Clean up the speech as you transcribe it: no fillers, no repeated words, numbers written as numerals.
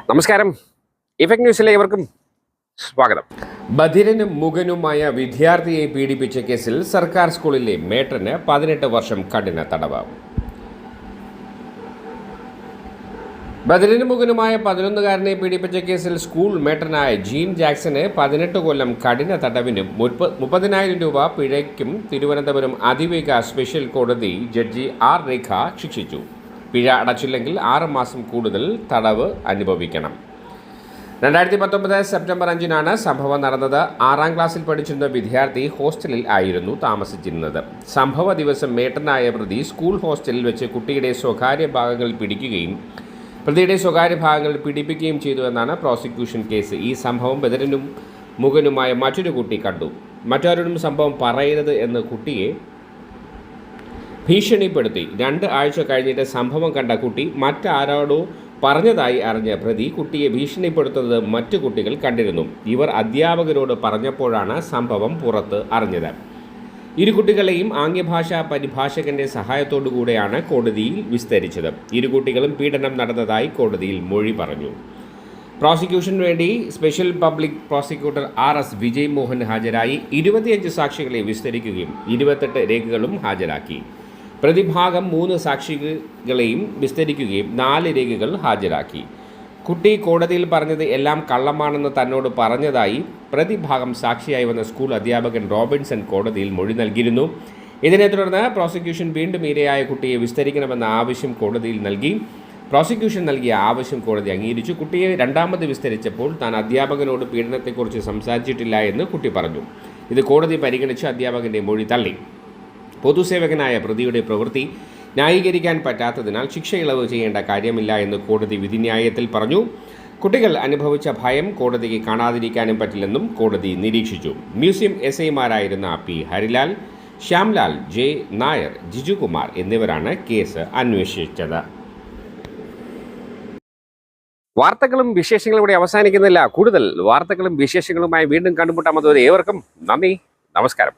നമസ്കാരം. ഇഫക്ട് ന്യൂസിലെ ഏവർക്കും സ്വാഗതം. ബധിരനും മുഖനുമായ വിദ്യാർത്ഥിയെ പീഡിപ്പിച്ച കേസിൽ സർക്കാർ സ്കൂളിലെ മേട്രന് 18 വർഷം കഠിന തടവ്. ബധിരനും മുഖനുമായ 11-കാരനെ പീഡിപ്പിച്ച കേസിൽ സ്കൂൾ മേട്രനായ ജീൻ ജാക്സന് 18 കൊല്ലം കഠിന തടവിനും 30,000 രൂപ പിഴയ്ക്കും തിരുവനന്തപുരം അതിവേഗ സ്പെഷ്യൽ കോടതി ജഡ്ജി ആർ രേഖ ശിക്ഷിച്ചു. പിഴ അടച്ചില്ലെങ്കിൽ 6 മാസം കൂടുതൽ തടവ് അനുഭവിക്കണം. 2019 സെപ്റ്റംബർ 5-നാണ് സംഭവം നടന്നത്. 6ാം ക്ലാസ്സിൽ പഠിച്ചിരുന്ന വിദ്യാർത്ഥി ഹോസ്റ്റലിൽ ആയിരുന്നു താമസിച്ചിരുന്നത്. സംഭവ ദിവസം മേട്രനായ പ്രതി സ്കൂൾ ഹോസ്റ്റലിൽ വെച്ച് കുട്ടിയുടെ സ്വകാര്യ ഭാഗങ്ങൾ പിടിക്കുകയും പ്രതിയുടെ സ്വകാര്യ ഭാഗങ്ങൾ പീഡിപ്പിക്കുകയും ചെയ്തു എന്നാണ് പ്രോസിക്യൂഷൻ കേസ്. ഈ സംഭവം ബധിരനും മുഖനുമായ മറ്റൊരു കുട്ടി കണ്ടു. മറ്റാരോടും സംഭവം പറയരുത് എന്ന് കുട്ടിയെ ഭീഷണിപ്പെടുത്തി. 2 ആഴ്ച കഴിഞ്ഞിട്ട് സംഭവം കണ്ട കുട്ടി മറ്റാരോടോ പറഞ്ഞതായി അറിഞ്ഞ പ്രതി കുട്ടിയെ ഭീഷണിപ്പെടുത്തുന്നത് മറ്റു കുട്ടികൾ കണ്ടിരുന്നു. ഇവർ അധ്യാപകരോട് പറഞ്ഞപ്പോഴാണ് സംഭവം പുറത്ത് അറിഞ്ഞത്. ഇരു കുട്ടികളെയും ആംഗ്യഭാഷാ പരിഭാഷകന്റെ സഹായത്തോടുകൂടെയാണ് കോടതിയിൽ വിസ്തരിച്ചത്. ഇരു കുട്ടികളും പീഡനം നടന്നതായി കോടതിയിൽ മൊഴി പറഞ്ഞു. പ്രോസിക്യൂഷന് വേണ്ടി special public prosecutor RS Vijay Mohan ഹാജരായി. 25 സാക്ഷികളെ വിസ്തരിക്കുകയും 28 രേഖകളും ഹാജരാക്കി. പ്രതിഭാഗം 3 സാക്ഷികളെയും വിസ്തരിക്കുകയും 4 രേഖകൾ ഹാജരാക്കി. കുട്ടി കോടതിയിൽ പറഞ്ഞത് എല്ലാം കള്ളമാണെന്ന് തന്നോട് പറഞ്ഞതായി പ്രതിഭാഗം സാക്ഷിയായി വന്ന സ്കൂൾ അധ്യാപകൻ റോബിൻസൺ കോടതിയിൽ മൊഴി നൽകിയിരുന്നു. ഇതിനെ തുടർന്ന് പ്രോസിക്യൂഷൻ വീണ്ടും ഇരയായ കുട്ടിയെ വിസ്തരിക്കണമെന്ന ആവശ്യം കോടതിയിൽ നൽകി. പ്രോസിക്യൂഷൻ നൽകിയ ആവശ്യം കോടതി അംഗീകരിച്ചു. കുട്ടിയെ രണ്ടാമത് വിസ്തരിച്ചപ്പോൾ താൻ അധ്യാപകനോട് പീഡനത്തെക്കുറിച്ച് സംസാരിച്ചിട്ടില്ല എന്ന് കുട്ടി പറഞ്ഞു. ഇത് കോടതി പരിഗണിച്ച് അധ്യാപകൻ്റെ മൊഴി തള്ളി. പൊതുസേവകനായ പ്രതിയുടെ പ്രവൃത്തി ന്യായീകരിക്കാൻ പറ്റാത്തതിനാൽ ശിക്ഷ ഇളവ് ചെയ്യേണ്ട കാര്യമില്ല എന്ന് കോടതി വിധിന്യായത്തിൽ പറഞ്ഞു. കുട്ടികൾ അനുഭവിച്ച ഭയം കോടതിക്ക് കാണാതിരിക്കാനും പറ്റില്ലെന്നും കോടതി നിരീക്ഷിച്ചു. മ്യൂസിയം SIമാരായിരുന്ന P ഹരിലാൽ, ശ്യാംലാൽ J നായർ, ജിജുകുമാർ എന്നിവരാണ് കേസ് അന്വേഷിച്ചത്. വാർത്തകളും വിശേഷങ്ങളും ഇവിടെ അവസാനിക്കുന്നില്ല. കൂടുതൽ വാർത്തകളും വിശേഷങ്ങളുമായി വീണ്ടും കണ്ടുമുട്ടാം. അതുവരെ ഏവർക്കും നന്ദി, നമസ്കാരം.